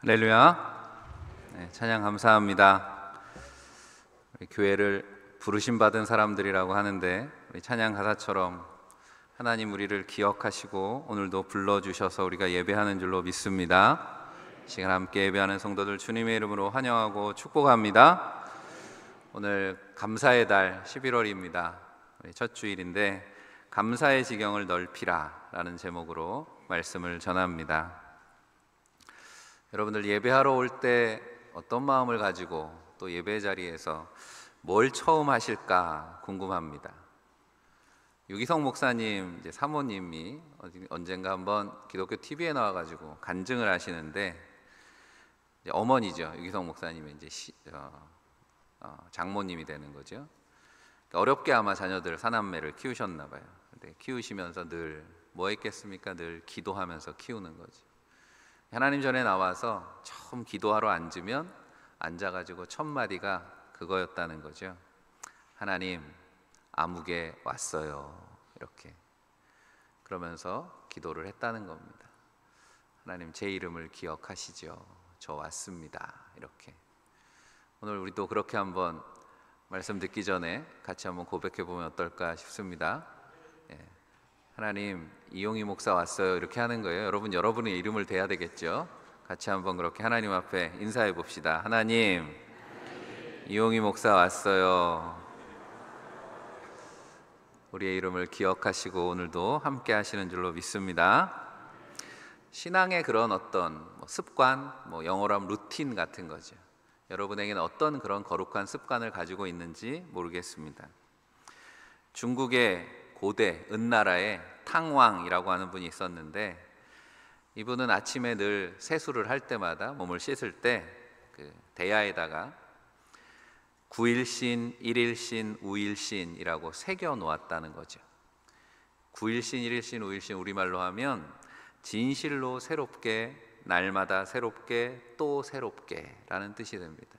할렐루야. 네, 찬양 감사합니다. 우리 교회를 부르심 받은 사람들이라고 하는데 우리 찬양 가사처럼 하나님 우리를 기억하시고 오늘도 불러주셔서 우리가 예배하는 줄로 믿습니다. 이 시간 함께 예배하는 성도들 주님의 이름으로 환영하고 축복합니다. 오늘 감사의 달 11월입니다. 첫 주일인데 감사의 지경을 넓히라 라는 제목으로 말씀을 전합니다. 여러분들 예배하러 올 때 어떤 마음을 가지고 또 예배 자리에서 뭘 처음 하실까 궁금합니다. 유기성 목사님 이제 사모님이 언젠가 한번 기독교 TV에 나와가지고 간증을 하시는데, 이제 어머니죠, 유기성 목사님이 이제 장모님이 되는 거죠. 그러니까 어렵게 아마 자녀들 사남매를 키우셨나 봐요. 근데 키우시면서 늘 뭐 했겠습니까? 늘 기도하면서 키우는 거죠. 하나님 전에 나와서 처음 기도하러 앉으면 앉아가지고 첫 마디가 그거였다는 거죠. 하나님, 아무개 왔어요. 이렇게 그러면서 기도를 했다는 겁니다. 하나님, 제 이름을 기억하시죠. 저 왔습니다. 이렇게 오늘 우리도 그렇게 한번 말씀 듣기 전에 같이 한번 고백해 보면 어떨까 싶습니다. 하나님, 이용희 목사 왔어요. 이렇게 하는 거예요. 여러분의 이름을 대야 되겠죠. 같이 한번 그렇게 하나님 앞에 인사해 봅시다. 하나님, 이용희 목사 왔어요. 우리의 이름을 기억하시고 오늘도 함께 하시는 줄로 믿습니다. 신앙의 그런 어떤 습관, 영어로 하면 루틴 같은 거죠. 여러분에게는 어떤 그런 거룩한 습관을 가지고 있는지 모르겠습니다. 중국의 고대 은나라에 탕왕이라고 하는 분이 있었는데, 이분은 아침에 늘 세수를 할 때마다 몸을 씻을 때 그 대야에다가 9일신, 1일신, 우일신이라고 새겨 놓았다는 거죠. 9일신, 1일신, 우일신 우리말로 하면 진실로 새롭게, 날마다 새롭게, 또 새롭게 라는 뜻이 됩니다.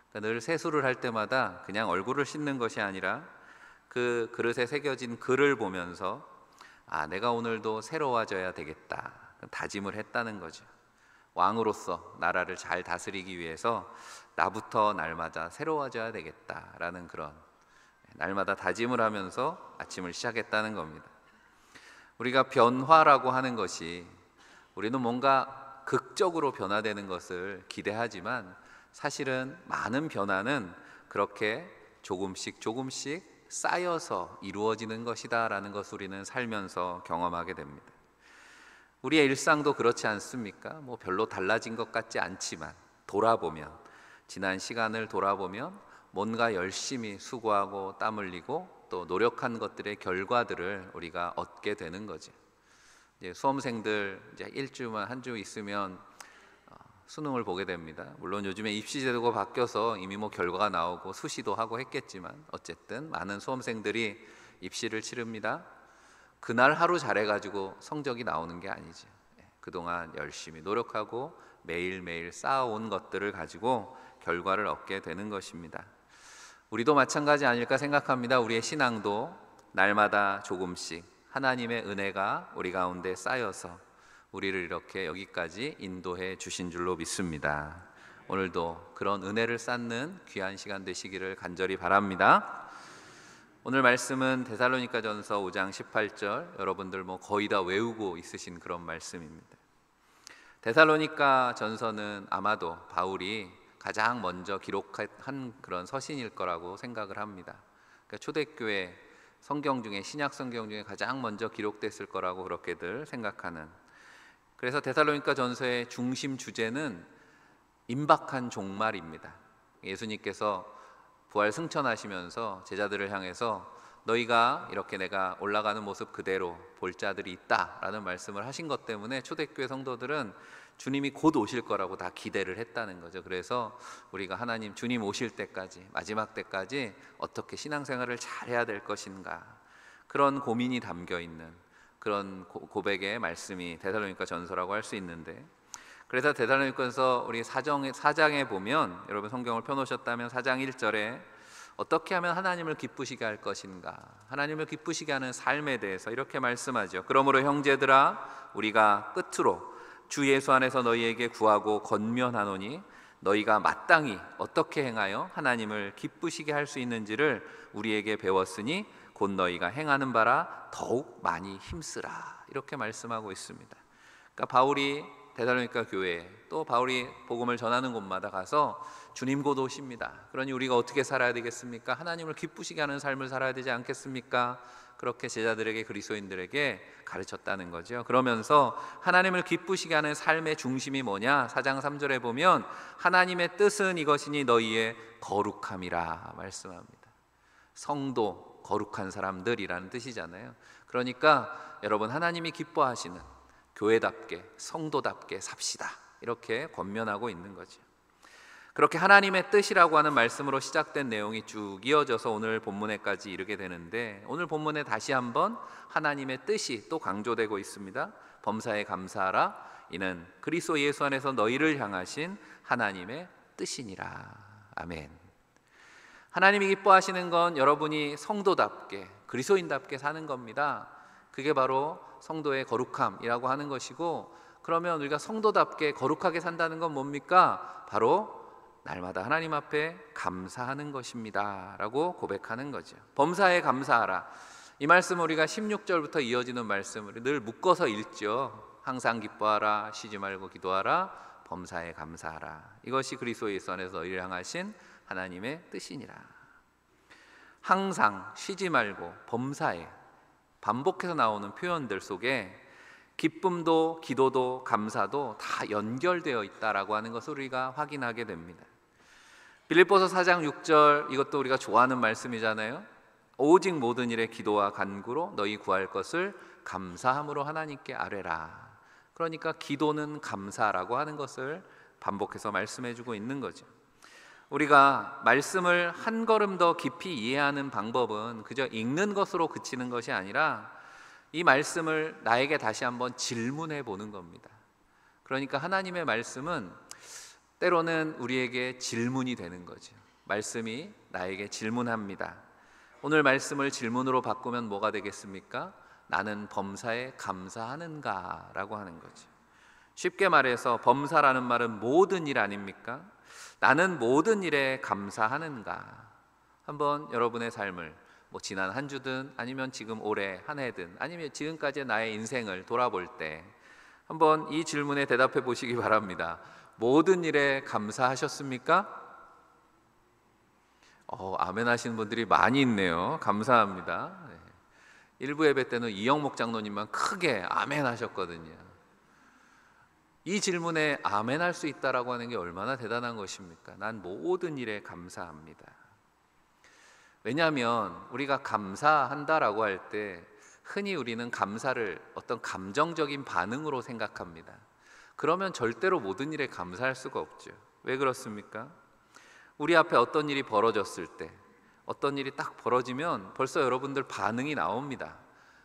그러니까 늘 세수를 할 때마다 그냥 얼굴을 씻는 것이 아니라 그 그릇에 새겨진 글을 보면서 내가 오늘도 새로워져야 되겠다 다짐을 했다는 거죠. 왕으로서 나라를 잘 다스리기 위해서 나부터 날마다 새로워져야 되겠다라는 그런 날마다 다짐을 하면서 아침을 시작했다는 겁니다. 우리가 변화라고 하는 것이, 우리는 뭔가 극적으로 변화되는 것을 기대하지만 사실은 많은 변화는 그렇게 조금씩 쌓여서 이루어지는 것이다 라는 것을 우리는 살면서 경험하게 됩니다. 우리의 일상도 그렇지 않습니까? 별로 달라진 것 같지 않지만 지난 시간을 돌아보면 뭔가 열심히 수고하고 땀 흘리고 또 노력한 것들의 결과들을 우리가 얻게 되는 거죠. 이제 수험생들 이제 일주만 한 주 있으면 수능을 보게 됩니다. 물론 요즘에 입시제도가 바뀌어서 이미 결과가 나오고 수시도 하고 했겠지만 어쨌든 많은 수험생들이 입시를 치릅니다. 그날 하루 잘해가지고 성적이 나오는 게 아니죠. 그동안 열심히 노력하고 매일매일 쌓아온 것들을 가지고 결과를 얻게 되는 것입니다. 우리도 마찬가지 아닐까 생각합니다. 우리의 신앙도 날마다 조금씩 하나님의 은혜가 우리 가운데 쌓여서 우리를 이렇게 여기까지 인도해 주신 줄로 믿습니다. 오늘도 그런 은혜를 쌓는 귀한 시간 되시기를 간절히 바랍니다. 오늘 말씀은 데살로니가전서 5장 18절, 여러분들 거의 다 외우고 있으신 그런 말씀입니다. 데살로니가전서는 아마도 바울이 가장 먼저 기록한 그런 서신일 거라고 생각을 합니다. 그러니까 초대교회 성경 중에, 신약 성경 중에 가장 먼저 기록됐을 거라고 그렇게들 생각하는, 그래서 데살로니가 전서의 중심 주제는 임박한 종말입니다. 예수님께서 부활 승천하시면서 제자들을 향해서 너희가 이렇게 내가 올라가는 모습 그대로 볼 자들이 있다라는 말씀을 하신 것 때문에 초대교회 성도들은 주님이 곧 오실 거라고 다 기대를 했다는 거죠. 그래서 우리가 하나님 주님 오실 때까지, 마지막 때까지 어떻게 신앙생활을 잘해야 될 것인가, 그런 고민이 담겨 있는 그런 고백의 말씀이 데살로니가 전서라고 할 수 있는데, 그래서 데살로니가전서 우리 4장에 보면, 여러분 성경을 펴놓으셨다면 4장 1절에 어떻게 하면 하나님을 기쁘시게 할 것인가, 하나님을 기쁘시게 하는 삶에 대해서 이렇게 말씀하죠. 그러므로 형제들아, 우리가 끝으로 주 예수 안에서 너희에게 구하고 권면하노니 너희가 마땅히 어떻게 행하여 하나님을 기쁘시게 할 수 있는지를 우리에게 배웠으니 곧 너희가 행하는 바라 더욱 많이 힘쓰라. 이렇게 말씀하고 있습니다. 그러니까 바울이 데살로니가 교회, 또 바울이 복음을 전하는 곳마다 가서 주님 곧 오십니다. 그러니 우리가 어떻게 살아야 되겠습니까? 하나님을 기쁘시게 하는 삶을 살아야 되지 않겠습니까? 그렇게 제자들에게, 그리스도인들에게 가르쳤다는 거죠. 그러면서 하나님을 기쁘시게 하는 삶의 중심이 뭐냐? 4장 3절에 보면 하나님의 뜻은 이것이니 너희의 거룩함이라 말씀합니다. 성도, 거룩한 사람들이라는 뜻이잖아요. 그러니까 여러분, 하나님이 기뻐하시는 교회답게, 성도답게 삽시다, 이렇게 권면하고 있는 거죠. 그렇게 하나님의 뜻이라고 하는 말씀으로 시작된 내용이 쭉 이어져서 오늘 본문에까지 이르게 되는데, 오늘 본문에 다시 한번 하나님의 뜻이 또 강조되고 있습니다. 범사에 감사하라, 이는 그리스도 예수 안에서 너희를 향하신 하나님의 뜻이니라. 아멘. 하나님이 기뻐하시는 건 여러분이 성도답게, 그리스도인답게 사는 겁니다. 그게 바로 성도의 거룩함이라고 하는 것이고, 그러면 우리가 성도답게 거룩하게 산다는 건 뭡니까? 바로 날마다 하나님 앞에 감사하는 것입니다 라고 고백하는 거죠. 범사에 감사하라, 이 말씀 우리가 16절부터 이어지는 말씀을 늘 묶어서 읽죠. 항상 기뻐하라, 쉬지 말고 기도하라, 범사에 감사하라. 이것이 그리스도 예수 안에서 너희를 향하신 하나님의 뜻이니라. 항상, 쉬지 말고, 범사에, 반복해서 나오는 표현들 속에 기쁨도 기도도 감사도 다 연결되어 있다라고 하는 것을 우리가 확인하게 됩니다. 빌립보서 4장 6절, 이것도 우리가 좋아하는 말씀이잖아요. 오직 모든 일에 기도와 간구로 너희 구할 것을 감사함으로 하나님께 아뢰라. 그러니까 기도는 감사라고 하는 것을 반복해서 말씀해주고 있는 거죠. 우리가 말씀을 한 걸음 더 깊이 이해하는 방법은 그저 읽는 것으로 그치는 것이 아니라 이 말씀을 나에게 다시 한번 질문해 보는 겁니다. 그러니까 하나님의 말씀은 때로는 우리에게 질문이 되는 거죠. 말씀이 나에게 질문합니다. 오늘 말씀을 질문으로 바꾸면 뭐가 되겠습니까? 나는 범사에 감사하는가? 라고 하는 거죠. 쉽게 말해서 범사라는 말은 모든 일 아닙니까? 나는 모든 일에 감사하는가? 한번 여러분의 삶을, 지난 한 주든 아니면 지금 올해 한 해든 아니면 지금까지의 나의 인생을 돌아볼 때 한번 이 질문에 대답해 보시기 바랍니다. 모든 일에 감사하셨습니까? 아멘 하시는 분들이 많이 있네요. 감사합니다. 일부 예배 때는 이영목 장로님만 크게 아멘 하셨거든요. 이 질문에 아멘 할 수 있다라고 하는 게 얼마나 대단한 것입니까? 난 모든 일에 감사합니다. 왜냐하면 우리가 감사한다라고 할 때 흔히 우리는 감사를 어떤 감정적인 반응으로 생각합니다. 그러면 절대로 모든 일에 감사할 수가 없죠. 왜 그렇습니까? 우리 앞에 어떤 일이 벌어졌을 때, 어떤 일이 딱 벌어지면 벌써 여러분들 반응이 나옵니다.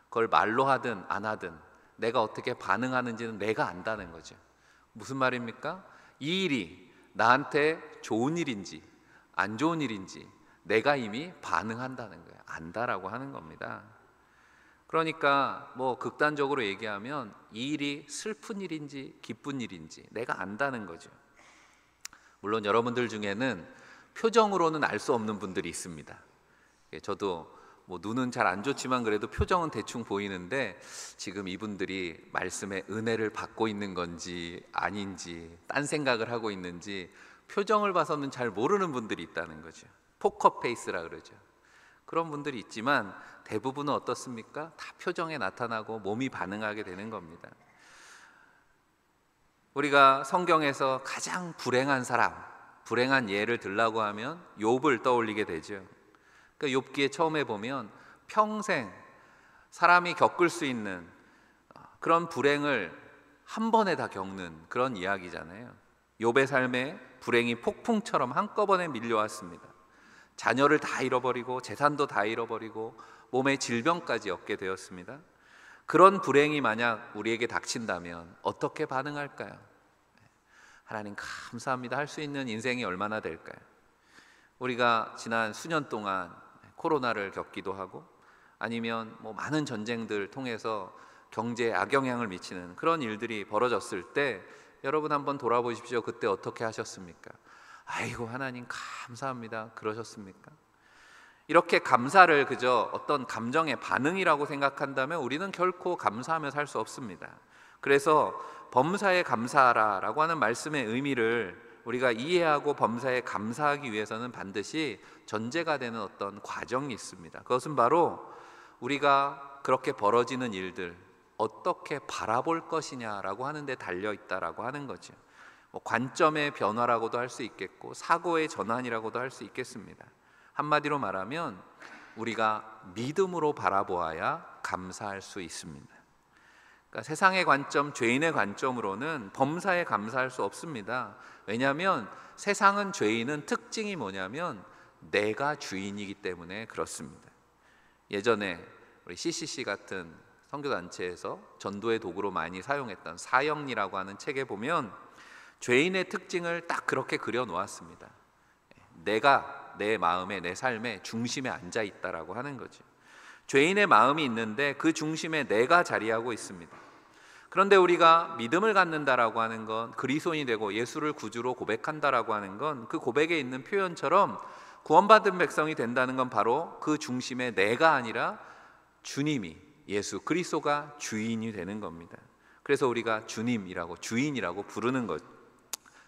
그걸 말로 하든 안 하든 내가 어떻게 반응하는지는 내가 안다는 거죠. 무슨 말입니까? 이 일이 나한테 좋은 일인지 안 좋은 일인지 내가 이미 반응한다는 거예요. 안다라고 하는 겁니다. 그러니까 극단적으로 얘기하면 이 일이 슬픈 일인지 기쁜 일인지 내가 안다는 거죠. 물론 여러분들 중에는 표정으로는 알 수 없는 분들이 있습니다. 저도 눈은 잘 안 좋지만 그래도 표정은 대충 보이는데 지금 이분들이 말씀의 은혜를 받고 있는 건지 아닌지 딴 생각을 하고 있는지 표정을 봐서는 잘 모르는 분들이 있다는 거죠. 포커페이스라 그러죠. 그런 분들이 있지만 대부분은 어떻습니까? 다 표정에 나타나고 몸이 반응하게 되는 겁니다. 우리가 성경에서 가장 불행한 사람, 불행한 예를 들라고 하면 욥을 떠올리게 되죠. 그러니까 욥기에 처음에 보면 평생 사람이 겪을 수 있는 그런 불행을 한 번에 다 겪는 그런 이야기잖아요. 욥의 삶에 불행이 폭풍처럼 한꺼번에 밀려왔습니다. 자녀를 다 잃어버리고 재산도 다 잃어버리고 몸에 질병까지 얻게 되었습니다. 그런 불행이 만약 우리에게 닥친다면 어떻게 반응할까요? 하나님 감사합니다 할 수 있는 인생이 얼마나 될까요? 우리가 지난 수년 동안 코로나를 겪기도 하고 아니면 많은 전쟁들 통해서 경제에 악영향을 미치는 그런 일들이 벌어졌을 때 여러분 한번 돌아보십시오. 그때 어떻게 하셨습니까? 아이고 하나님 감사합니다 그러셨습니까? 이렇게 감사를 그저 어떤 감정의 반응이라고 생각한다면 우리는 결코 감사하며 살 수 없습니다. 그래서 범사에 감사하라 라고 하는 말씀의 의미를 우리가 이해하고 범사에 감사하기 위해서는 반드시 전제가 되는 어떤 과정이 있습니다. 그것은 바로 우리가 그렇게 벌어지는 일들 어떻게 바라볼 것이냐라고 하는 데 달려 있다라고 하는 거죠. 관점의 변화라고도 할 수 있겠고 사고의 전환이라고도 할 수 있겠습니다. 한마디로 말하면 우리가 믿음으로 바라보아야 감사할 수 있습니다. 그러니까 세상의 관점, 죄인의 관점으로는 범사에 감사할 수 없습니다. 왜냐하면 세상은, 죄인은 특징이 뭐냐면 내가 주인이기 때문에 그렇습니다. 예전에 우리 CCC 같은 선교단체에서 전도의 도구로 많이 사용했던 사형리라고 하는 책에 보면 죄인의 특징을 딱 그렇게 그려 놓았습니다. 내가 내 마음에, 내 삶의 중심에 앉아 있다라고 하는 거죠. 죄인의 마음이 있는데 그 중심에 내가 자리하고 있습니다. 그런데 우리가 믿음을 갖는다라고 하는 건, 그리스도인이 되고 예수를 구주로 고백한다라고 하는 건 그 고백에 있는 표현처럼 구원받은 백성이 된다는 건 바로 그 중심에 내가 아니라 주님이, 예수 그리스도가 주인이 되는 겁니다. 그래서 우리가 주님이라고, 주인이라고 부르는 것.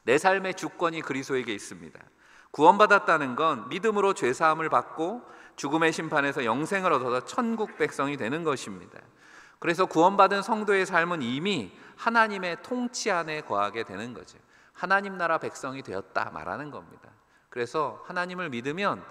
내 삶의 주권이 그리스도에게 있습니다. 구원받았다는 건 믿음으로 죄사함을 받고 죽음의 심판에서 영생을 얻어서 천국 백성이 되는 것입니다. 그래서 구원받은 성도의 삶은 이미 하나님의 통치 안에 거하게 되는 거죠. 하나님 나라 백성이 되었다 말하는 겁니다. 그래서 하나님을 믿으면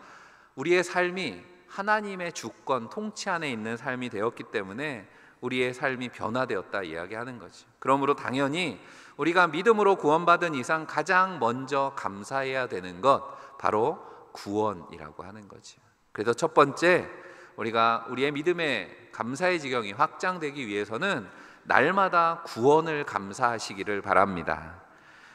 우리의 삶이 하나님의 주권, 통치 안에 있는 삶이 되었기 때문에 우리의 삶이 변화되었다 이야기하는 거죠. 그러므로 당연히 우리가 믿음으로 구원받은 이상 가장 먼저 감사해야 되는 것, 바로 구원이라고 하는 거죠. 그래서 첫 번째, 우리가 우리의 믿음의 감사의 지경이 확장되기 위해서는 날마다 구원을 감사하시기를 바랍니다.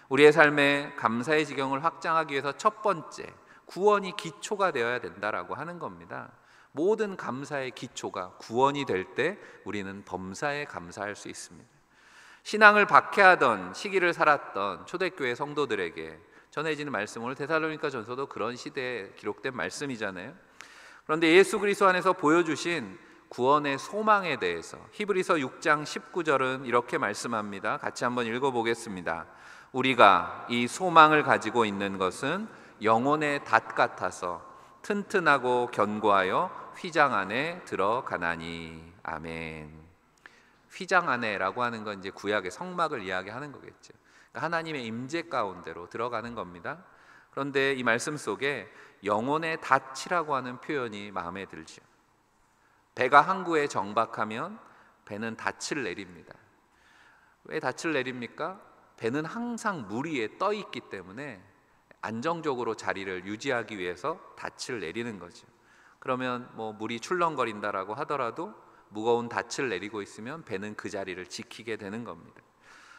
우리의 삶의 감사의 지경을 확장하기 위해서 첫 번째, 구원이 기초가 되어야 된다라고 하는 겁니다. 모든 감사의 기초가 구원이 될 때 우리는 범사에 감사할 수 있습니다. 신앙을 박해하던 시기를 살았던 초대교회 성도들에게 전해지는 말씀, 오늘 데살로니가 전서도 그런 시대에 기록된 말씀이잖아요. 그런데 예수 그리스도 안에서 보여주신 구원의 소망에 대해서 히브리서 6장 19절은 이렇게 말씀합니다. 같이 한번 읽어보겠습니다. 우리가 이 소망을 가지고 있는 것은 영혼의 닷 같아서 튼튼하고 견고하여 휘장 안에 들어가나니. 아멘. 휘장 안에라고 하는 건 이제 구약의 성막을 이야기하는 거겠죠. 그러니까 하나님의 임재 가운데로 들어가는 겁니다. 그런데 이 말씀 속에 영혼의 닻이라고 하는 표현이 마음에 들죠. 배가 항구에 정박하면 배는 닻을 내립니다. 왜 닻을 내립니까? 배는 항상 물 위에 떠 있기 때문에 안정적으로 자리를 유지하기 위해서 닻을 내리는 거죠. 그러면 물이 출렁거린다라고 하더라도 무거운 닻을 내리고 있으면 배는 그 자리를 지키게 되는 겁니다.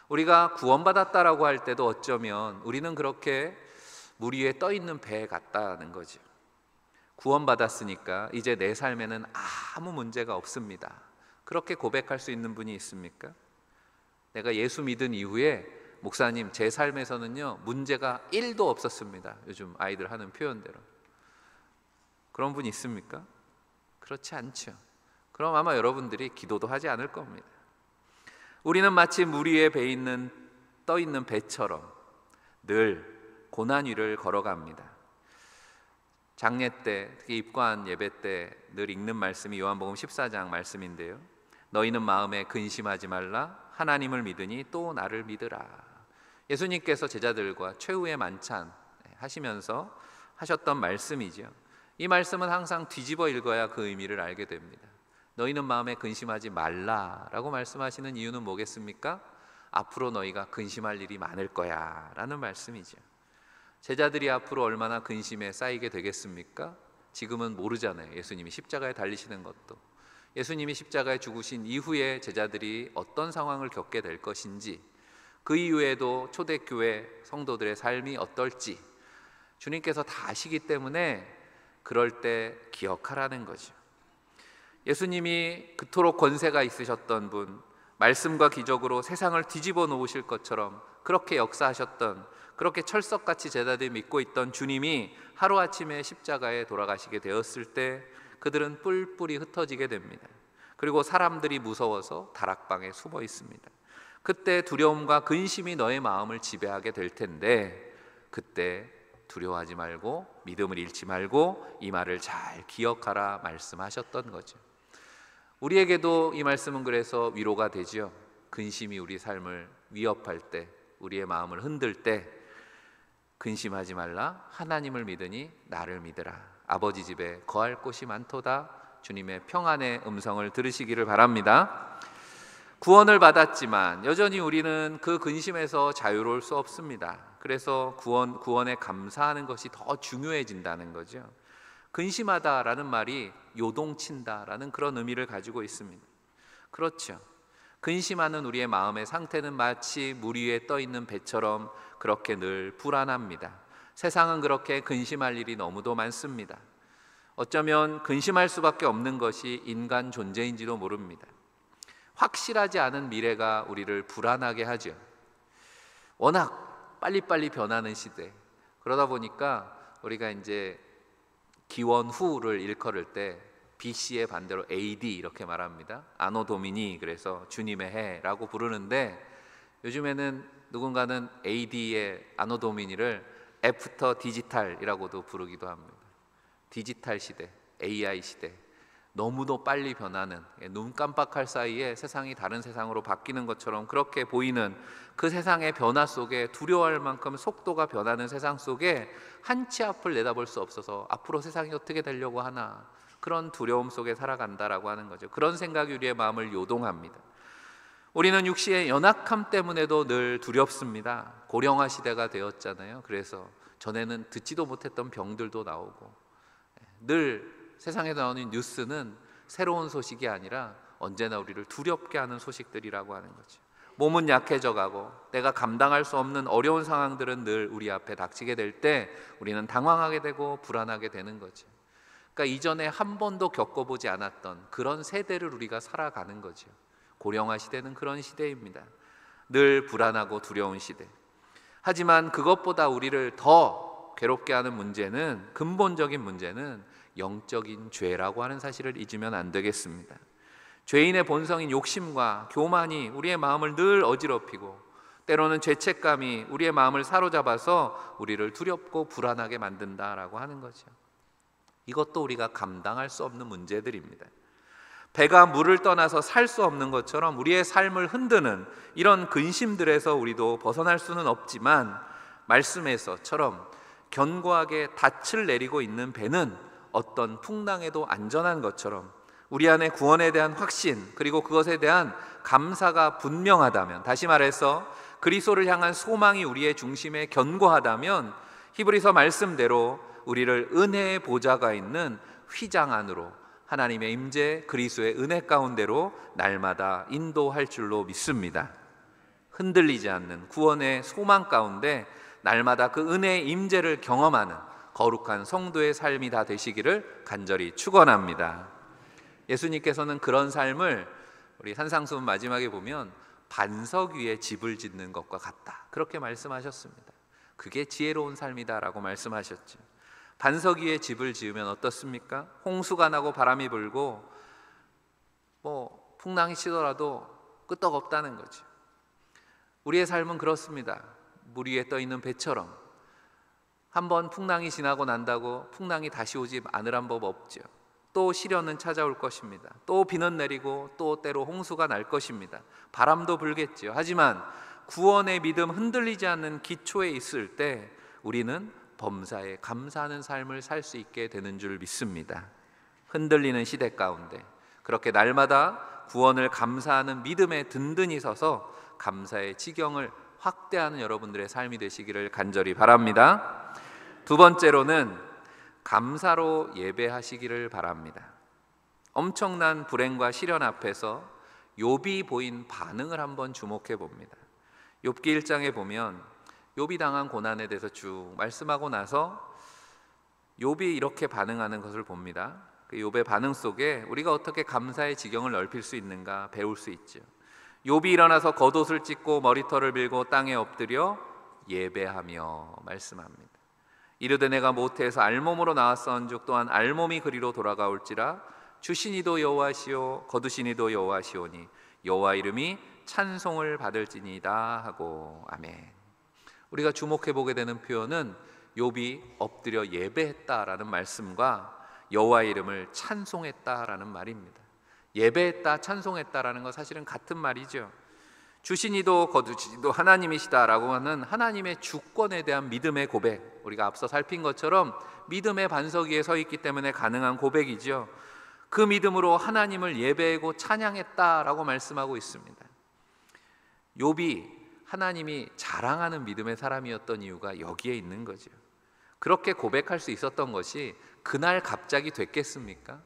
우리가 구원받았다라고 할 때도 어쩌면 우리는 그렇게 물 위에 떠 있는 배 같다는 거죠. 구원받았으니까 이제 내 삶에는 아무 문제가 없습니다. 그렇게 고백할 수 있는 분이 있습니까? 내가 예수 믿은 이후에 목사님, 제 삶에서는요 문제가 1도 없었습니다. 요즘 아이들 하는 표현대로. 그런 분 있습니까? 그렇지 않죠. 그럼 아마 여러분들이 기도도 하지 않을 겁니다. 우리는 마치 물 위에 떠 있는 배처럼 늘 고난 위를 걸어갑니다. 장례 때, 특히 입관 예배 때 늘 읽는 말씀이 요한복음 14장 말씀인데요. 너희는 마음에 근심하지 말라. 하나님을 믿으니 또 나를 믿으라. 예수님께서 제자들과 최후의 만찬 하시면서 하셨던 말씀이죠. 이 말씀은 항상 뒤집어 읽어야 그 의미를 알게 됩니다. 너희는 마음에 근심하지 말라라고 말씀하시는 이유는 뭐겠습니까? 앞으로 너희가 근심할 일이 많을 거야 라는 말씀이죠. 제자들이 앞으로 얼마나 근심에 쌓이게 되겠습니까? 지금은 모르잖아요. 예수님이 십자가에 달리시는 것도, 예수님이 십자가에 죽으신 이후에 제자들이 어떤 상황을 겪게 될 것인지, 그 이후에도 초대교회 성도들의 삶이 어떨지 주님께서 다 아시기 때문에 그럴 때 기억하라는 거죠. 예수님이 그토록 권세가 있으셨던 분, 말씀과 기적으로 세상을 뒤집어 놓으실 것처럼 그렇게 역사하셨던, 그렇게 철석같이 제자들이 믿고 있던 주님이 하루아침에 십자가에 돌아가시게 되었을 때 그들은 뿔뿔이 흩어지게 됩니다. 그리고 사람들이 무서워서 다락방에 숨어 있습니다. 그때 두려움과 근심이 너의 마음을 지배하게 될 텐데, 그때 두려워하지 말고 믿음을 잃지 말고 이 말을 잘 기억하라 말씀하셨던 거죠. 우리에게도 이 말씀은 그래서 위로가 되지요. 근심이 우리 삶을 위협할 때, 우리의 마음을 흔들 때 근심하지 말라, 하나님을 믿으니 나를 믿으라. 아버지 집에 거할 곳이 많도다. 주님의 평안의 음성을 들으시기를 바랍니다. 구원을 받았지만 여전히 우리는 그 근심에서 자유로울 수 없습니다. 그래서 구원에 감사하는 것이 더 중요해진다는 거죠. 근심하다라는 말이 요동친다라는 그런 의미를 가지고 있습니다. 그렇죠. 근심하는 우리의 마음의 상태는 마치 물 위에 떠 있는 배처럼 그렇게 늘 불안합니다. 세상은 그렇게 근심할 일이 너무도 많습니다. 어쩌면 근심할 수밖에 없는 것이 인간 존재인지도 모릅니다. 확실하지 않은 미래가 우리를 불안하게 하죠. 워낙 빨리빨리 변하는 시대, 그러다 보니까 우리가 이제 기원 후를 일컬을 때 BC의 반대로 AD 이렇게 말합니다. 아노 도미니, 그래서 주님의 해라고 부르는데, 요즘에는 누군가는 AD의 아노 도미니를 애프터 디지털이라고도 부르기도 합니다. 디지털 시대, AI 시대, 너무도 빨리 변하는, 눈 깜빡할 사이에 세상이 다른 세상으로 바뀌는 것처럼 그렇게 보이는 그 세상의 변화 속에, 두려워할 만큼 속도가 변하는 세상 속에 한 치 앞을 내다볼 수 없어서 앞으로 세상이 어떻게 되려고 하나, 그런 두려움 속에 살아간다라고 하는 거죠. 그런 생각이 우리의 마음을 요동합니다. 우리는 육신의 연약함 때문에도 늘 두렵습니다. 고령화 시대가 되었잖아요. 그래서 전에는 듣지도 못했던 병들도 나오고, 늘 세상에 나오는 뉴스는 새로운 소식이 아니라 언제나 우리를 두렵게 하는 소식들이라고 하는 거죠. 몸은 약해져 가고 내가 감당할 수 없는 어려운 상황들은 늘 우리 앞에 닥치게 될 때 우리는 당황하게 되고 불안하게 되는 거죠. 그러니까 이전에 한 번도 겪어보지 않았던 그런 세대를 우리가 살아가는 거죠. 고령화 시대는 그런 시대입니다. 늘 불안하고 두려운 시대. 하지만 그것보다 우리를 더 괴롭게 하는 문제는, 근본적인 문제는 영적인 죄라고 하는 사실을 잊으면 안 되겠습니다. 죄인의 본성인 욕심과 교만이 우리의 마음을 늘 어지럽히고, 때로는 죄책감이 우리의 마음을 사로잡아서 우리를 두렵고 불안하게 만든다라고 하는 거죠. 이것도 우리가 감당할 수 없는 문제들입니다. 배가 물을 떠나서 살 수 없는 것처럼 우리의 삶을 흔드는 이런 근심들에서 우리도 벗어날 수는 없지만, 말씀에서처럼 견고하게 닻을 내리고 있는 배는 어떤 풍랑에도 안전한 것처럼 우리 안에 구원에 대한 확신, 그리고 그것에 대한 감사가 분명하다면, 다시 말해서 그리스도를 향한 소망이 우리의 중심에 견고하다면, 히브리서 말씀대로 우리를 은혜의 보좌가 있는 휘장 안으로, 하나님의 임재, 그리스도의 은혜 가운데로 날마다 인도할 줄로 믿습니다. 흔들리지 않는 구원의 소망 가운데 날마다 그 은혜의 임재를 경험하는 거룩한 성도의 삶이 다 되시기를 간절히 축원합니다. 예수님께서는 그런 삶을 우리 산상수훈 마지막에 보면 반석 위에 집을 짓는 것과 같다, 그렇게 말씀하셨습니다. 그게 지혜로운 삶이다라고 말씀하셨죠. 반석 위에 집을 지으면 어떻습니까? 홍수가 나고 바람이 불고 풍랑이 치더라도 끄떡없다는 거죠. 우리의 삶은 그렇습니다. 물 위에 떠 있는 배처럼 한번 풍랑이 지나고 난다고 풍랑이 다시 오지 않으란 법 없죠. 또 시련은 찾아올 것입니다. 또 비는 내리고 또 때로 홍수가 날 것입니다. 바람도 불겠죠. 하지만 구원의 믿음 흔들리지 않는 기초에 있을 때 우리는 범사에 감사하는 삶을 살 수 있게 되는 줄 믿습니다. 흔들리는 시대 가운데 그렇게 날마다 구원을 감사하는 믿음에 든든히 서서 감사의 지경을 확대하는 여러분들의 삶이 되시기를 간절히 바랍니다. 두 번째로는 감사로 예배하시기를 바랍니다. 엄청난 불행과 시련 앞에서 욥이 보인 반응을 한번 주목해 봅니다. 욥기 1장에 보면 욥이 당한 고난에 대해서 쭉 말씀하고 나서 욥이 이렇게 반응하는 것을 봅니다. 그 욥의 반응 속에 우리가 어떻게 감사의 지경을 넓힐 수 있는가 배울 수 있죠. 욥이 일어나서 겉옷을 찢고 머리털을 밀고 땅에 엎드려 예배하며 말씀합니다. 이르되 내가 모태에서 알몸으로 나왔사온즉 또한 알몸이 그리로 돌아가올지라. 주시니도 여호와시오 거두시니도 여호와시오니 여호와 이름이 찬송을 받을지니이다 하고. 아멘. 우리가 주목해 보게 되는 표현은 욥이 엎드려 예배했다라는 말씀과 여호와 이름을 찬송했다라는 말입니다. 예배했다, 찬송했다라는 건 사실은 같은 말이죠. 주시니도 거두시니도 하나님이시다라고 하는 하나님의 주권에 대한 믿음의 고백, 우리가 앞서 살핀 것처럼 믿음의 반석 위에 서 있기 때문에 가능한 고백이죠. 그 믿음으로 하나님을 예배하고 찬양했다라고 말씀하고 있습니다. 욥이 하나님이 자랑하는 믿음의 사람이었던 이유가 여기에 있는 거죠. 그렇게 고백할 수 있었던 것이 그날 갑자기 됐겠습니까?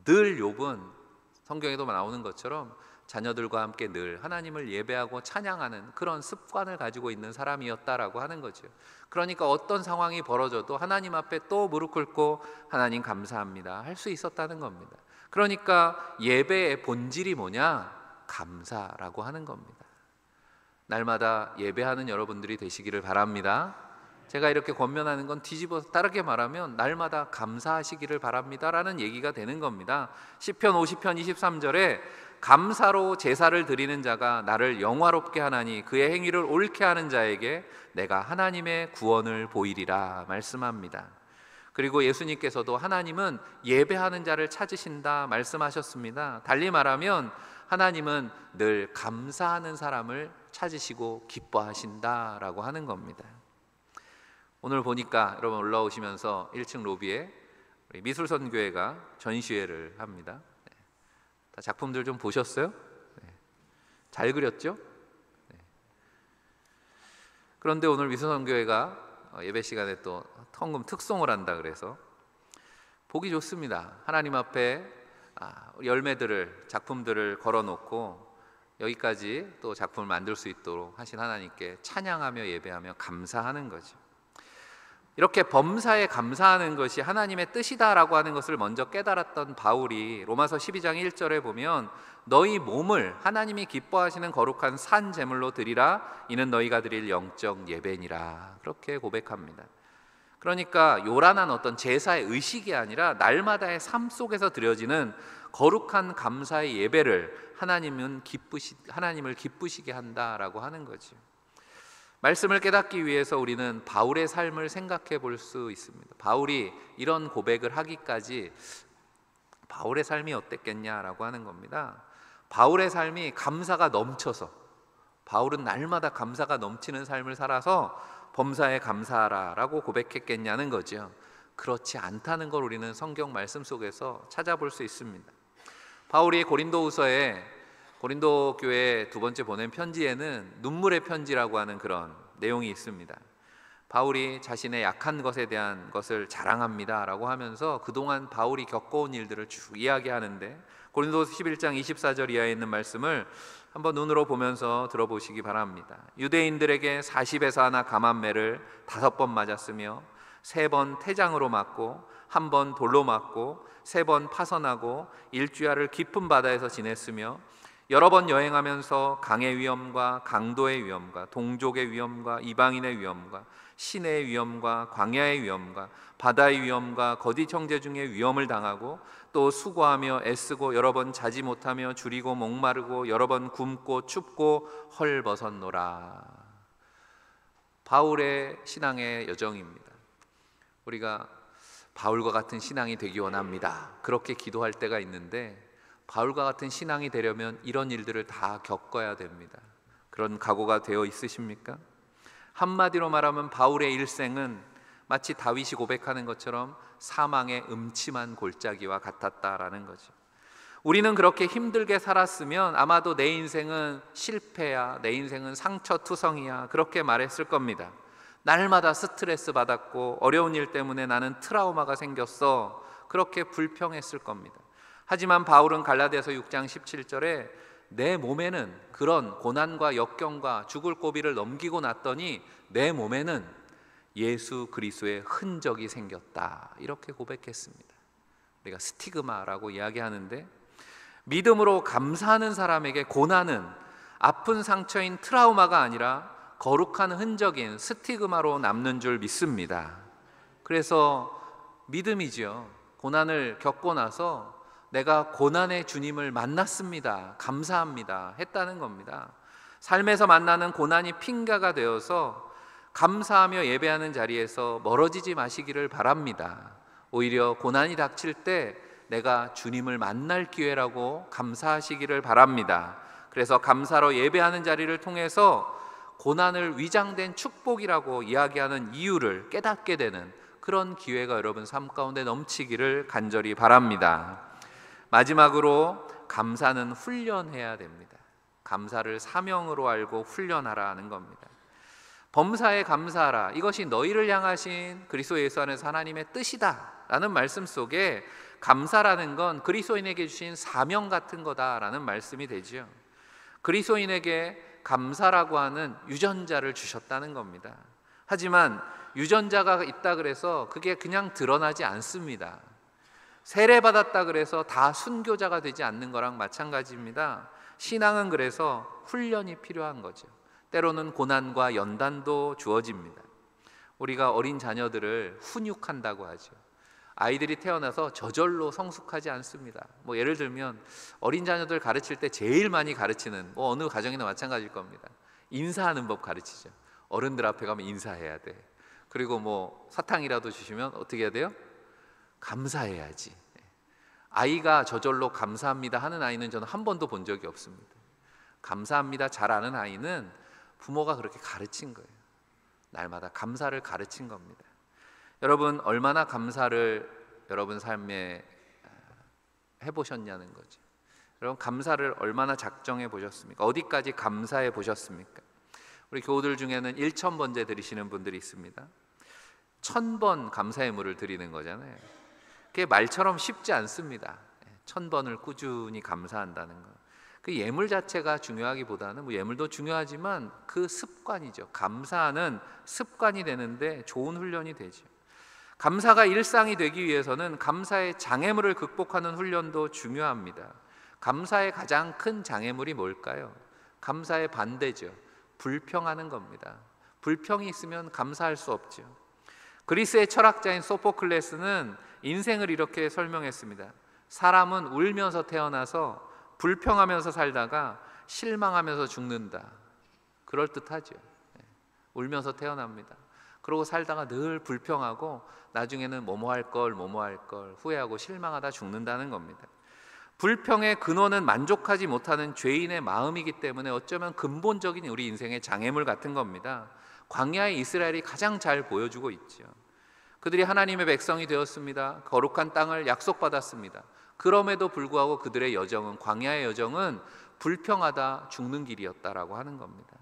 늘 욥은 성경에도 나오는 것처럼 자녀들과 함께 늘 하나님을 예배하고 찬양하는 그런 습관을 가지고 있는 사람이었다라고 하는 거죠. 그러니까 어떤 상황이 벌어져도 하나님 앞에 또 무릎 꿇고 하나님 감사합니다 할 수 있었다는 겁니다. 그러니까 예배의 본질이 뭐냐? 감사라고 하는 겁니다. 날마다 예배하는 여러분들이 되시기를 바랍니다. 제가 이렇게 권면하는 건 뒤집어서 다르게 말하면 날마다 감사하시기를 바랍니다라는 얘기가 되는 겁니다. 시편 50편 23절에 감사로 제사를 드리는 자가 나를 영화롭게 하나니 그의 행위를 옳게 하는 자에게 내가 하나님의 구원을 보이리라 말씀합니다. 그리고 예수님께서도 하나님은 예배하는 자를 찾으신다 말씀하셨습니다. 달리 말하면 하나님은 늘 감사하는 사람을 찾으시고 기뻐하신다라고 하는 겁니다. 오늘 보니까 여러분 올라오시면서 1층 로비에 미술선교회가 전시회를 합니다. 작품들 좀 보셨어요? 잘 그렸죠? 그런데 오늘 미술선교회가 예배 시간에 또 헌금 특송을 한다 그래서 보기 좋습니다. 하나님 앞에 열매들을, 작품들을 걸어놓고 여기까지 또 작품을 만들 수 있도록 하신 하나님께 찬양하며 예배하며 감사하는 거죠. 이렇게 범사에 감사하는 것이 하나님의 뜻이다라고 하는 것을 먼저 깨달았던 바울이 로마서 12장 1절에 보면 너희 몸을 하나님이 기뻐하시는 거룩한 산 제물로 드리라 이는 너희가 드릴 영적 예배니라 그렇게 고백합니다. 그러니까 요란한 어떤 제사의 의식이 아니라 날마다의 삶 속에서 드려지는 거룩한 감사의 예배를 하나님을 기쁘시게 한다라고 하는 거죠. 말씀을 깨닫기 위해서 우리는 바울의 삶을 생각해 볼 수 있습니다. 바울이 이런 고백을 하기까지 바울의 삶이 어땠겠냐라고 하는 겁니다. 바울의 삶이 감사가 넘쳐서, 바울은 날마다 감사가 넘치는 삶을 살아서 범사에 감사하라라고 고백했겠냐는 거죠. 그렇지 않다는 걸 우리는 성경 말씀 속에서 찾아볼 수 있습니다. 바울이 고린도후서에 고린도 교회에 두 번째 보낸 편지에는 눈물의 편지라고 하는 그런 내용이 있습니다. 바울이 자신의 약한 것에 대한 것을 자랑합니다 라고 하면서 그동안 바울이 겪어온 일들을 쭉 이야기하는데 고린도서 11장 24절 이하에 있는 말씀을 한번 눈으로 보면서 들어보시기 바랍니다. 유대인들에게 40에서 하나 감한매를 5번 맞았으며 3번 태장으로 맞고 1번 돌로 맞고 3번 파선하고 일주야를 깊은 바다에서 지냈으며 여러 번 여행하면서 강의 위험과 강도의 위험과 동족의 위험과 이방인의 위험과 시내의 위험과 광야의 위험과 바다의 위험과 거디 청제 중에 위험을 당하고 또 수고하며 애쓰고 여러 번 자지 못하며 줄이고 목마르고 여러 번 굶고 춥고 헐벗었노라. 바울의 신앙의 여정입니다. 우리가 바울과 같은 신앙이 되기 원합니다. 그렇게 기도할 때가 있는데 바울과 같은 신앙이 되려면 이런 일들을 다 겪어야 됩니다. 그런 각오가 되어 있으십니까? 한마디로 말하면 바울의 일생은 마치 다윗이 고백하는 것처럼 사망의 음침한 골짜기와 같았다라는 거죠. 우리는 그렇게 힘들게 살았으면 아마도 내 인생은 실패야, 내 인생은 상처투성이야 그렇게 말했을 겁니다. 날마다 스트레스 받았고 어려운 일 때문에 나는 트라우마가 생겼어 그렇게 불평했을 겁니다. 하지만 바울은 갈라디아서 6장 17절에 내 몸에는 그런 고난과 역경과 죽을 고비를 넘기고 났더니 내 몸에는 예수 그리스도의 흔적이 생겼다 이렇게 고백했습니다. 우리가 스티그마라고 이야기하는데, 믿음으로 감사하는 사람에게 고난은 아픈 상처인 트라우마가 아니라 거룩한 흔적인 스티그마로 남는 줄 믿습니다. 그래서 믿음이지요. 고난을 겪고 나서 내가 고난의 주님을 만났습니다, 감사합니다 했다는 겁니다. 삶에서 만나는 고난이 핑계가 되어서 감사하며 예배하는 자리에서 멀어지지 마시기를 바랍니다. 오히려 고난이 닥칠 때 내가 주님을 만날 기회라고 감사하시기를 바랍니다. 그래서 감사로 예배하는 자리를 통해서 고난을 위장된 축복이라고 이야기하는 이유를 깨닫게 되는 그런 기회가 여러분 삶 가운데 넘치기를 간절히 바랍니다. 마지막으로 감사는 훈련해야 됩니다. 감사를 사명으로 알고 훈련하라 하는 겁니다. 범사에 감사하라, 이것이 너희를 향하신 그리스도 예수 안에서 하나님의 뜻이다 라는 말씀 속에 감사라는 건 그리스도인에게 주신 사명 같은 거다라는 말씀이 되죠. 그리스도인에게 감사라고 하는 유전자를 주셨다는 겁니다. 하지만 유전자가 있다 그래서 그게 그냥 드러나지 않습니다. 세례받았다 그래서 다 순교자가 되지 않는 거랑 마찬가지입니다. 신앙은 그래서 훈련이 필요한 거죠. 때로는 고난과 연단도 주어집니다. 우리가 어린 자녀들을 훈육한다고 하죠. 아이들이 태어나서 저절로 성숙하지 않습니다. 예를 들면 어린 자녀들 가르칠 때 제일 많이 가르치는, 어느 가정이나 마찬가지일 겁니다. 인사하는 법 가르치죠. 어른들 앞에 가면 인사해야 돼. 그리고 사탕이라도 주시면 어떻게 해야 돼요? 감사해야지. 아이가 저절로 감사합니다 하는 아이는 저는 한 번도 본 적이 없습니다. 감사합니다 잘 아는 아이는 부모가 그렇게 가르친 거예요. 날마다 감사를 가르친 겁니다. 여러분, 얼마나 감사를 여러분 삶에 해보셨냐는 거죠. 여러분, 감사를 얼마나 작정해 보셨습니까? 어디까지 감사해 보셨습니까? 우리 교우들 중에는 1000번째 드리시는 분들이 있습니다. 1000번 감사의 물을 드리는 거잖아요. 그게 말처럼 쉽지 않습니다. 1000번을 꾸준히 감사한다는 거. 그 예물 자체가 중요하기보다는 예물도 중요하지만 그 습관이죠. 감사하는 습관이 되는데 좋은 훈련이 되죠. 감사가 일상이 되기 위해서는 감사의 장애물을 극복하는 훈련도 중요합니다. 감사의 가장 큰 장애물이 뭘까요? 감사의 반대죠. 불평하는 겁니다. 불평이 있으면 감사할 수 없죠. 그리스의 철학자인 소포클레스는 인생을 이렇게 설명했습니다. 사람은 울면서 태어나서 불평하면서 살다가 실망하면서 죽는다. 그럴듯하죠. 울면서 태어납니다. 그러고 살다가 늘 불평하고 나중에는 뭐뭐 할 걸 후회하고 실망하다 죽는다는 겁니다. 불평의 근원은 만족하지 못하는 죄인의 마음이기 때문에 어쩌면 근본적인 우리 인생의 장애물 같은 겁니다. 광야의 이스라엘이 가장 잘 보여주고 있죠. 그들이 하나님의 백성이 되었습니다. 거룩한 땅을 약속받았습니다. 그럼에도 불구하고 그들의 여정은, 광야의 여정은 불평하다 죽는 길이었다라고 하는 겁니다.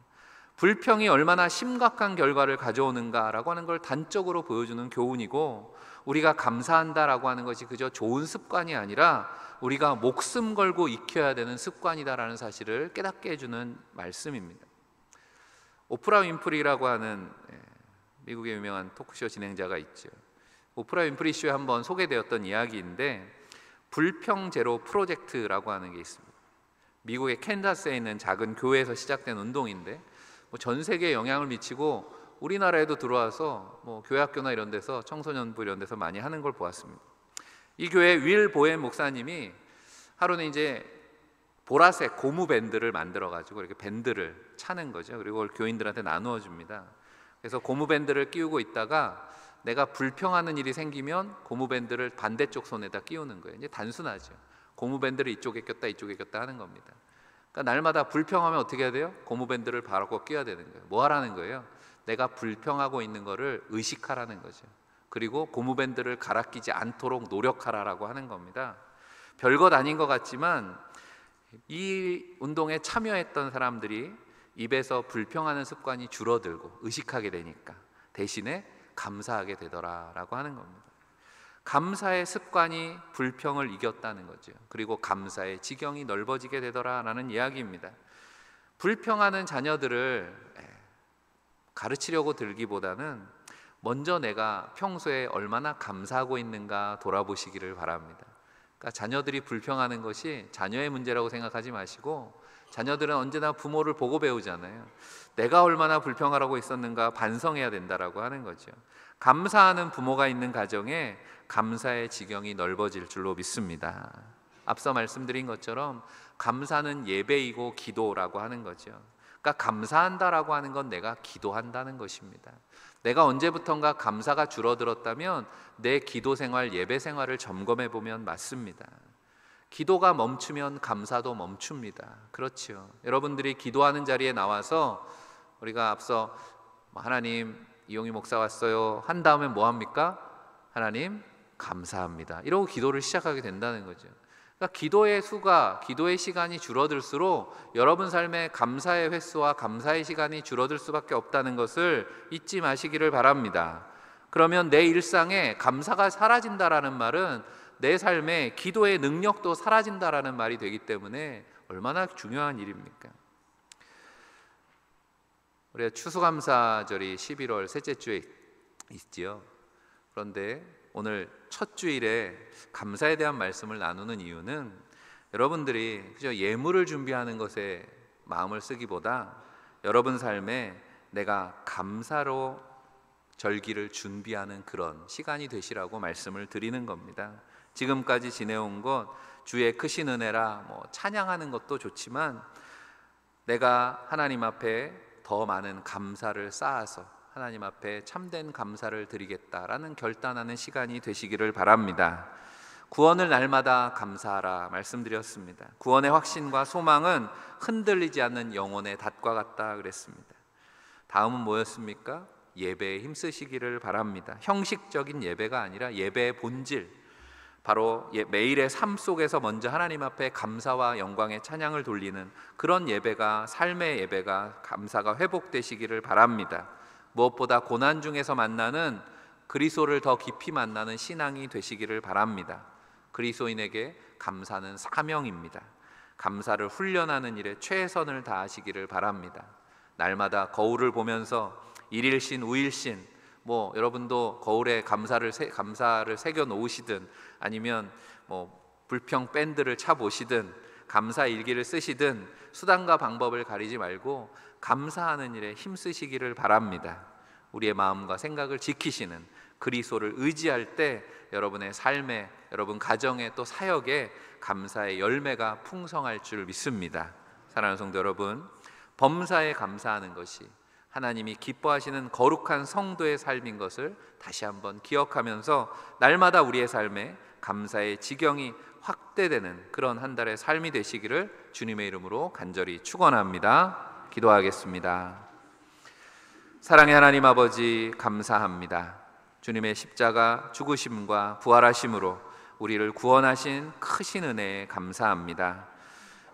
불평이 얼마나 심각한 결과를 가져오는가라고 하는 걸 단적으로 보여주는 교훈이고, 우리가 감사한다라고 하는 것이 그저 좋은 습관이 아니라 우리가 목숨 걸고 익혀야 되는 습관이다라는 사실을 깨닫게 해주는 말씀입니다. 오프라 윈프리라고 하는 미국의 유명한 토크쇼 진행자가 있죠. 오프라 윈프리 쇼에 한번 소개되었던 이야기인데, 불평 제로 프로젝트라고 하는 게 있습니다. 미국의 캔자스에 있는 작은 교회에서 시작된 운동인데 전 세계에 영향을 미치고 우리나라에도 들어와서 교회 학교나 이런 데서 청소년부 이런 데서 많이 하는 걸 보았습니다. 이 교회 윌 보엠 목사님이 하루는 이제 보라색 고무 밴드를 만들어 가지고 이렇게 밴드를 차는 거죠. 그리고 그걸 교인들한테 나누어 줍니다. 그래서 고무 밴드를 끼우고 있다가 내가 불평하는 일이 생기면 고무 밴드를 반대쪽 손에다 끼우는 거예요. 이제 단순하죠. 고무 밴드를 이쪽에 꼈다 이쪽에 꼈다 하는 겁니다. 그러니까 날마다 불평하면 어떻게 해야 돼요? 고무 밴드를 바로 끼워야 되는 거예요. 뭐 하라는 거예요? 내가 불평하고 있는 거를 의식하라는 거죠. 그리고 고무 밴드를 갈아 끼지 않도록 노력하라라고 하는 겁니다. 별것 아닌 것 같지만 이 운동에 참여했던 사람들이 입에서 불평하는 습관이 줄어들고 의식하게 되니까 대신에 감사하게 되더라라고 하는 겁니다. 감사의 습관이 불평을 이겼다는 거죠. 그리고 감사의 지경이 넓어지게 되더라라는 이야기입니다. 불평하는 자녀들을 가르치려고 들기보다는 먼저 내가 평소에 얼마나 감사하고 있는가 돌아보시기를 바랍니다. 그러니까 자녀들이 불평하는 것이 자녀의 문제라고 생각하지 마시고, 자녀들은 언제나 부모를 보고 배우잖아요. 내가 얼마나 불평하라고 있었는가 반성해야 된다라고 하는 거죠. 감사하는 부모가 있는 가정에 감사의 지경이 넓어질 줄로 믿습니다. 앞서 말씀드린 것처럼 감사는 예배이고 기도라고 하는 거죠. 그러니까 감사한다라고 하는 건 내가 기도한다는 것입니다. 내가 언제부턴가 감사가 줄어들었다면 내 기도 생활, 예배 생활을 점검해 보면 맞습니다. 기도가 멈추면 감사도 멈춥니다. 그렇죠. 여러분들이 기도하는 자리에 나와서 우리가 앞서 하나님, 이용희 목사 왔어요 한 다음에 뭐 합니까? 하나님 감사합니다, 이러고 기도를 시작하게 된다는 거죠. 그러니까 기도의 수가, 기도의 시간이 줄어들수록 여러분 삶에 감사의 횟수와 감사의 시간이 줄어들 수밖에 없다는 것을 잊지 마시기를 바랍니다. 그러면 내 일상에 감사가 사라진다라는 말은 내 삶에 기도의 능력도 사라진다라는 말이 되기 때문에 얼마나 중요한 일입니까? 우리가 추수감사절이 11월 셋째 주에 있지요. 그런데 오늘 첫 주일에 감사에 대한 말씀을 나누는 이유는 여러분들이 그저 예물을 준비하는 것에 마음을 쓰기보다 여러분 삶에 내가 감사로 절기를 준비하는 그런 시간이 되시라고 말씀을 드리는 겁니다. 지금까지 지내온 것, 주의 크신 은혜라 찬양하는 것도 좋지만 내가 하나님 앞에 더 많은 감사를 쌓아서 하나님 앞에 참된 감사를 드리겠다라는 결단하는 시간이 되시기를 바랍니다. 구원을 날마다 감사하라 말씀드렸습니다. 구원의 확신과 소망은 흔들리지 않는 영혼의 닷과 같다 그랬습니다. 다음은 뭐였습니까? 예배에 힘쓰시기를 바랍니다. 형식적인 예배가 아니라 예배의 본질, 바로 매일의 삶 속에서 먼저 하나님 앞에 감사와 영광의 찬양을 돌리는 그런 예배가, 삶의 예배가, 감사가 회복되시기를 바랍니다. 무엇보다 고난 중에서 만나는 그리스도를 더 깊이 만나는 신앙이 되시기를 바랍니다. 그리스도인에게 감사는 사명입니다. 감사를 훈련하는 일에 최선을 다하시기를 바랍니다. 날마다 거울을 보면서 일일신, 우일신, 여러분도 거울에 감사를 새겨 놓으시든 아니면 불평 밴드를 차 보시든 감사 일기를 쓰시든 수단과 방법을 가리지 말고 감사하는 일에 힘쓰시기를 바랍니다. 우리의 마음과 생각을 지키시는 그리스도를 의지할 때 여러분의 삶에, 여러분 가정에, 또 사역에 감사의 열매가 풍성할 줄 믿습니다. 사랑하는 성도 여러분, 범사에 감사하는 것이 하나님이 기뻐하시는 거룩한 성도의 삶인 것을 다시 한번 기억하면서 날마다 우리의 삶에 감사의 지경이 확대되는 그런 한 달의 삶이 되시기를 주님의 이름으로 간절히 축원합니다. 기도하겠습니다. 사랑의 하나님 아버지, 감사합니다. 주님의 십자가 죽으심과 부활하심으로 우리를 구원하신 크신 은혜에 감사합니다.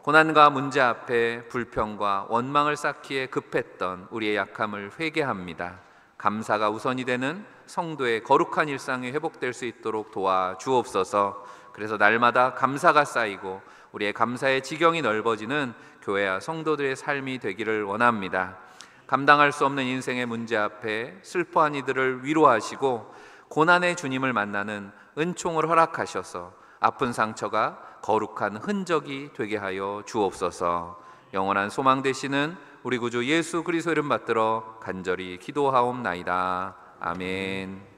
고난과 문제 앞에 불평과 원망을 쌓기에 급했던 우리의 약함을 회개합니다. 감사가 우선이 되는 성도의 거룩한 일상이 회복될 수 있도록 도와주옵소서. 그래서 날마다 감사가 쌓이고 우리의 감사의 지경이 넓어지는 교회와 성도들의 삶이 되기를 원합니다. 감당할 수 없는 인생의 문제 앞에 슬퍼한 이들을 위로하시고 고난의 주님을 만나는 은총을 허락하셔서 아픈 상처가 거룩한 흔적이 되게 하여 주옵소서. 영원한 소망 되시는 우리 구주 예수 그리스도 이름 받들어 간절히 기도하옵나이다. 아멘.